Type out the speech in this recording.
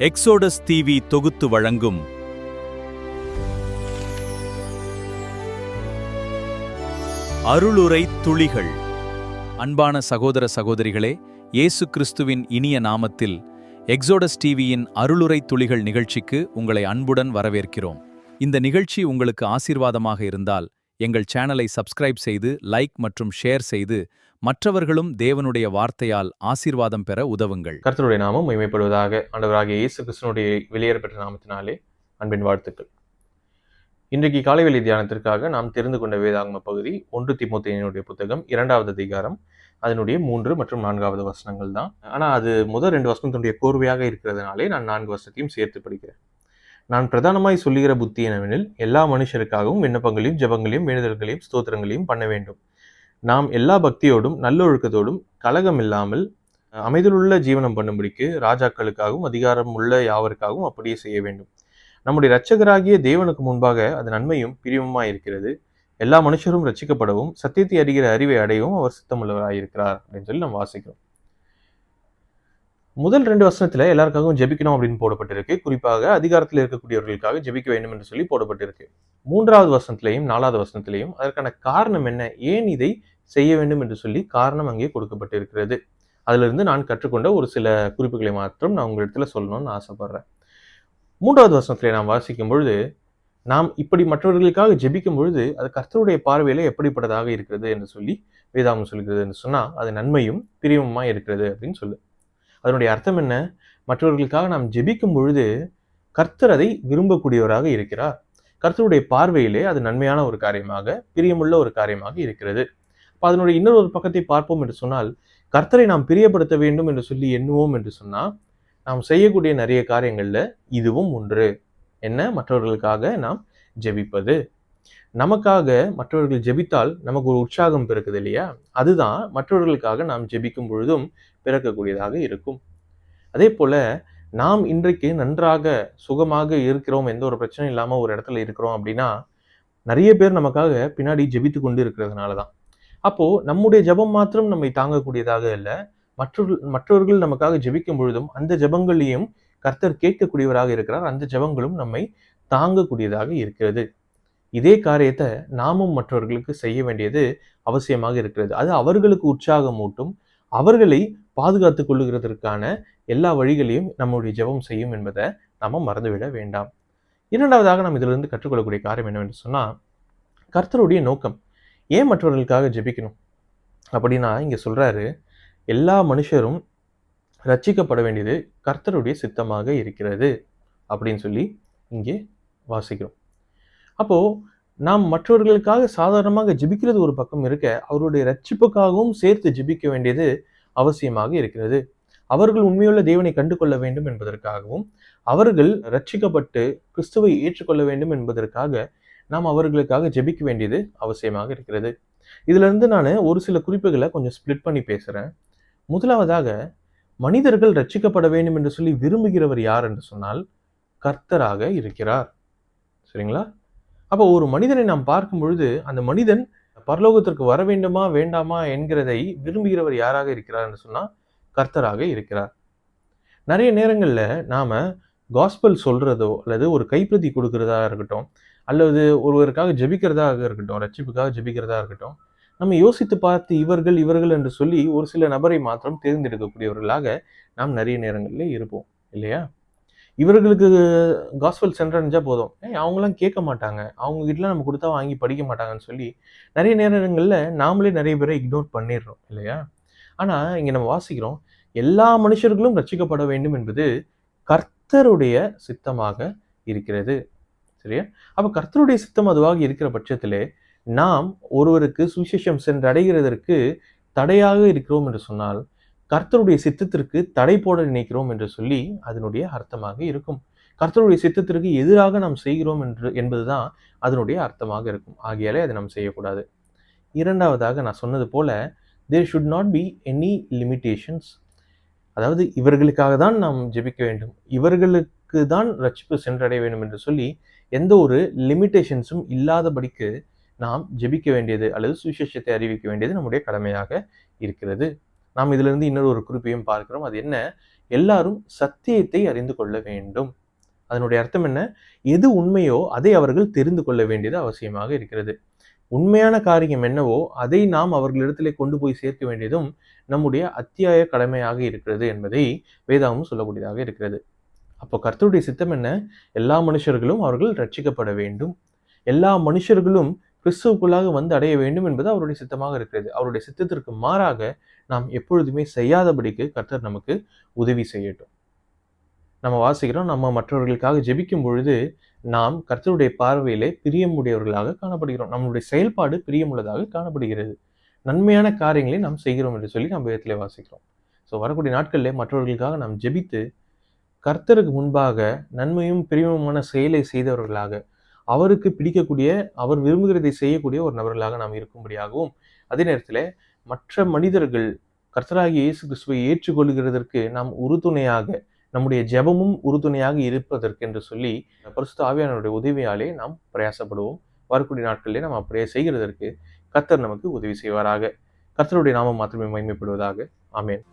Exodus TV தொகுத்து வழங்கும் அருளுரை துளிகள். அன்பான சகோதர சகோதரிகளே, இயேசு கிறிஸ்துவின் இனிய நாமத்தில் எக்ஸோடஸ் டிவியின் அருளுரை துளிகள் நிகழ்ச்சிக்கு உங்களை அன்புடன் வரவேற்கிறோம். இந்த நிகழ்ச்சி உங்களுக்கு ஆசீர்வாதமாக இருந்தால் எங்கள் சேனலை சப்ஸ்கிரைப் செய்து லைக் மற்றும் ஷேர் செய்து மற்றவர்களும் தேவனுடைய வார்த்தையால் ஆசீர்வாதம் பெற உதவுங்கள். கர்த்தருடைய நாமம் மகிமைப்படுவதாக. ஆண்டவராகிய இயேசு கிறிஸ்துவினுடைய வெளியேறப்பெற்ற நாமத்தினாலே அன்பின் வாழ்த்துக்கள். இன்றைக்கு காலைவெளி தியானத்திற்காக நாம் தெரிந்து கொண்ட வேதாகம பகுதி 1 தீமோத்தேயுவினுடைய புத்தகம் 2வது அதிகாரம், அதனுடைய 3 மற்றும் 4வது வசனங்கள் தான். ஆனால் அது முதல் 2 வசனத்தினுடைய கோர்வையாக இருக்கிறதுனாலே நான் 4 வசனத்தையும் சேர்த்து படிக்கிறேன். நான் பிரதானமாய் சொல்லுகிற புத்தி என்னவெனில், எல்லா மனுஷருக்காகவும் விண்ணப்பங்களையும் ஜெபங்களையும் வேண்டுதல்களையும் ஸ்தோத்திரங்களையும் பண்ண வேண்டும். நாம் எல்லா பக்தியோடும் நல்லொழுக்கத்தோடும் கலகம் இல்லாமல் அமைதலுள்ள ஜீவனம் பண்ணும்படிக்கு ராஜாக்களுக்காகவும் அதிகாரம் உள்ள யாவருக்காகவும் அப்படியே செய்ய வேண்டும். நம்முடைய இரட்சகராகிய தேவனுக்கு முன்பாக அது நன்மையும் பிரியமுமாய் இருக்கிறது. எல்லா மனுஷரும் ரட்சிக்கப்படவும் சத்தியத்தை அறிகிற அறிவை அடையவும் அவர் சித்தமுள்ளவராயிருக்கிறார் அப்படின்னு சொல்லி நம்ம வாசிக்கிறோம். முதல் 2 வசனத்துல எல்லாருக்காகவும் ஜெபிக்கணும் அப்படின்னு போடப்பட்டிருக்கு. குறிப்பாக அதிகாரத்தில் இருக்கக்கூடியவர்களுக்காக ஜெபிக்க வேண்டும் என்று சொல்லி போடப்பட்டிருக்கு. 3வது வசனத்திலையும் 4வது வசனத்திலையும் அதற்கான காரணம் என்ன, ஏன் இதை செய்ய வேண்டும் என்று சொல்லி காரணம் அங்கே கொடுக்கப்பட்டிருக்கிறது. அதிலிருந்து நான் கற்றுக்கொண்ட ஒரு சில குறிப்புகளை மாத்திரம் நான் உங்களிடத்துல சொல்லணும்னு ஆசைப்படுறேன். 3வது வசனத்திலே நாம் வாசிக்கும் பொழுது, நாம் இப்படி மற்றவர்களுக்காக ஜெபிக்கும் பொழுது அது கர்த்தருடைய பார்வையில எப்படிப்பட்டதாக இருக்கிறது என்று சொல்லி வேதாகமம் சொல்கிறது என்று சொன்னா, அது நன்மையும் பிரியமுமா இருக்கிறது அப்படின்னு சொல்லு. அதனுடைய அர்த்தம் என்ன? மற்றவர்களுக்காக நாம் ஜெபிக்கும் பொழுது கர்த்தர் அதை விரும்பக்கூடியவராக இருக்கிறார். கர்த்தருடைய பார்வையிலே அது நன்மையான ஒரு காரியமாக, பிரியமுள்ள ஒரு காரியமாக இருக்கிறது. அப்ப அதனுடைய இன்னொரு பக்கத்தை பார்ப்போம் என்று சொன்னால், கர்த்தரை நாம் பிரியப்படுத்த வேண்டும் என்று சொல்லி எண்ணுவோம் என்று சொன்னா, நாம் செய்யக்கூடிய நிறைய காரியங்கள்ல இதுவும் ஒன்று. என்ன? மற்றவர்களுக்காக நாம் ஜெபிப்பது. நமக்காக மற்றவர்கள் ஜெபித்தால் நமக்கு ஒரு உற்சாகம் பிறக்குது இல்லையா? அதுதான் மற்றவர்களுக்காக நாம் ஜெபிக்கும் பொழுதும் பிறக்கக்கூடியதாக இருக்கும். அதே போல நாம் இன்றைக்கு நன்றாக சுகமாக இருக்கிறோம், எந்த ஒரு பிரச்சனையும் இல்லாம ஒரு இடத்துல இருக்கிறோம் அப்படின்னா, நிறைய பேர் நமக்காக பின்னாடி ஜெபித்து கொண்டு இருக்கிறதுனால தான். அப்போ நம்முடைய ஜெபம் மாத்திரம் நம்மை தாங்கக்கூடியதாக இல்லை, மற்றவர்கள் நமக்காக ஜெபிக்கும் பொழுதும் அந்த ஜெபங்களையும் கர்த்தர் கேட்கக்கூடியவராக இருக்கிறார். அந்த ஜெபங்களும் நம்மை தாங்கக்கூடியதாக இருக்கிறது. இதே காரியத்தை நாமும் மற்றவர்களுக்கு செய்ய வேண்டியது அவசியமாக இருக்கிறது. அது அவர்களுக்கு உற்சாகமூட்டும், அவர்களை பாதுகாத்துக் கொள்ளுகிறதற்கான எல்லா வழிகளையும் நம்முடைய ஜெபம் செய்யும் என்பதை நாம மறந்துவிட வேண்டாம். இரண்டாவதாக நாம் இதிலிருந்து கற்றுக்கொள்ளக்கூடிய காரியம் என்னவென்று சொன்னா, கர்த்தருடைய நோக்கம். ஏன் மற்றவர்களுக்காக ஜெபிக்கணும் அப்படின்னா, இங்க சொல்றாரு, எல்லா மனுஷரும் ரட்சிக்கப்பட வேண்டியது கர்த்தருடைய சித்தமாக இருக்கிறது அப்படின்னு சொல்லி இங்கே வாசிக்கிறோம். அப்போ நாம் மற்றவர்களுக்காக சாதாரணமாக ஜெபிக்கிறது ஒரு பக்கம் இருக்க, அவருடைய ரட்சிப்புக்காகவும் சேர்த்து ஜெபிக்க வேண்டியது அவசியமாக இருக்கிறது. அவர்கள் உண்மையுள்ள தேவனை கண்டு கொள்ள வேண்டும் என்பதற்காகவும், அவர்கள் ரட்சிக்கப்பட்டு கிறிஸ்துவை ஏற்றுக்கொள்ள வேண்டும் என்பதற்காக நாம் அவர்களுக்காக ஜெபிக்க வேண்டியது அவசியமாக இருக்கிறது. இதுல இருந்து நான் ஒரு சில குறிப்புகளை கொஞ்சம் ஸ்பிளிட் பண்ணி பேசுறேன். முதலாவதாக, மனிதர்கள் ரட்சிக்கப்பட வேண்டும் என்று சொல்லி விரும்புகிறவர் யார் என்று சொன்னால் கர்த்தராக இருக்கிறார். சரிங்களா? அப்போ ஒரு மனிதனை நாம் பார்க்கும் பொழுது அந்த மனிதன் பரலோகத்திற்கு வர வேண்டுமா வேண்டாமா என்கிறதை விரும்புகிறவர் யாராக இருக்கிறார் என்று சொன்னா கர்த்தராக இருக்கிறார். நிறைய நேரங்கள்ல நாம காஸ்பல் சொல்றதோ அல்லது ஒரு கைப்பிரதி கொடுக்கிறதா இருக்கட்டும், அல்லது ஒருவருக்காக ஜெபிக்கிறதாக இருக்கட்டும், ரட்சிப்புக்காக ஜெபிக்கிறதா இருக்கட்டும், நம்ம யோசித்து பார்த்து இவர்கள் என்று சொல்லி ஒரு சில நபரை மாத்திரம் தேர்ந்தெடுக்கக்கூடியவர்களாக நாம் நிறைய நேரங்களில் இருப்போம் இல்லையா? இவர்களுக்கு காஸ்பல் சென்றடைஞ்சா போதும், அவங்களாம் கேட்க மாட்டாங்க, அவங்க கிட்டலாம் நம்ம கொடுத்தா வாங்கி படிக்க மாட்டாங்கன்னு சொல்லி நிறைய நேரங்களில் நாமளே நிறைய பேரை இக்னோர் பண்ணிடுறோம் இல்லையா? ஆனால் இங்கே நம்ம வாசிக்கிறோம், எல்லா மனுஷர்களும் ரட்சிக்கப்பட வேண்டும் என்பது கர்த்தருடைய சித்தமாக இருக்கிறது. சரியா? அப்போ கர்த்தருடைய சித்தம் அதுவாக இருக்கிற பட்சத்திலே நாம் ஒருவருக்கு சுவிசேஷம் சென்றடைகிறதற்கு தடையாக இருக்கிறோம் என்று சொன்னால், கர்த்தருடைய சித்தத்திற்கு தடை போட நினைக்கிறோம் என்று சொல்லி அதனுடைய அர்த்தமாக இருக்கும். கர்த்தருடைய சித்தத்திற்கு எதிராக நாம் செய்கிறோம் என்பதுதான் அதனுடைய அர்த்தமாக இருக்கும். ஆகையாலே அதை நாம் செய்யக்கூடாது. இரண்டாவதாக, நான் சொன்னது போல, there should not be any limitations. அதாவது இவர்களுக்காக தான் நாம் ஜெபிக்க வேண்டும், இவர்களுக்கு தான் ரட்சிப்பு சென்றடைய வேண்டும் என்று சொல்லி எந்த ஒரு லிமிட்டேஷன்ஸும் இல்லாதபடிக்கு நாம் ஜெபிக்க வேண்டியது அல்லது சுவிசேஷத்தை அறிவிக்க வேண்டியது நம்முடைய கடமையாக இருக்கிறது. நாம் இதிலிருந்து இன்னொரு குறிப்பையும் பார்க்கிறோம். அது என்ன? எல்லாரும் சத்தியத்தை அறிந்து கொள்ள வேண்டும். அதனுடைய அர்த்தம் என்ன? எது உண்மையோ அதை அவர்கள் தெரிந்து கொள்ள வேண்டியது அவசியமாக இருக்கிறது. உண்மையான காரியம் என்னவோ அதை நாம் அவர்களிடத்திலே கொண்டு போய் சேர்க்க வேண்டியதும் நம்முடைய அத்தியாய கடமையாக இருக்கிறது என்பதை வேதாகமம் சொல்லக்கூடியதாக இருக்கிறது. அப்போ கர்த்தருடைய சித்தம் என்ன? எல்லா மனுஷர்களும் அவர்கள் ரட்சிக்கப்பட வேண்டும். எல்லா மனுஷர்களும் கிறிஸ்துவுக்குள்ளாக வந்து அடைய வேண்டும் என்பது அவருடைய சித்தமாக இருக்கிறது. அவருடைய சித்தத்திற்கு மாறாக நாம் எப்பொழுதுமே செய்யாதபடிக்கு கர்த்தர் நமக்கு உதவி செய்யட்டும். நம்ம வாசிக்கிறோம், நம்ம மற்றவர்களுக்காக ஜெபிக்கும் பொழுது நாம் கர்த்தருடைய பார்வையிலே பிரியமுடையவர்களாக காணப்படுகிறோம். நம்முடைய செயல்பாடு பிரியமுள்ளதாக காணப்படுகிறது. நன்மையான காரியங்களை நாம் செய்கிறோம் என்று சொல்லி நாம் வேதத்திலே வாசிக்கிறோம். ஸோ வரக்கூடிய நாட்களிலே மற்றவர்களுக்காக நாம் ஜெபித்து கர்த்தருக்கு முன்பாக நன்மையும் பிரியமுமான செயலை செய்தவர்களாக, அவருக்கு பிடிக்கக்கூடிய, அவர் விரும்புகிறதை செய்யக்கூடிய ஒரு நபர்களாக நாம் இருக்கும்படியாகவும், அதே நேரத்தில் மற்ற மனிதர்கள் கர்த்தராகிய இயேசு கிறிஸ்துவை ஏற்றுக்கொள்கிறதற்கு நாம் உறுதுணையாக, நம்முடைய ஜெபமும் உறுதுணையாக இருப்பதற்கு என்று சொல்லி பரிசுத்த ஆவியானவருடைய உதவியாலே நாம் பிரயாசப்படுவோம். வரக்கூடிய நாட்களிலே நாம் அப்படியே செய்கிறதற்கு கர்த்தர் நமக்கு உதவி செய்வாராக. கர்த்தருடைய நாமம் மாத்திரமே மகிமைப்படுவதாக. ஆமென்.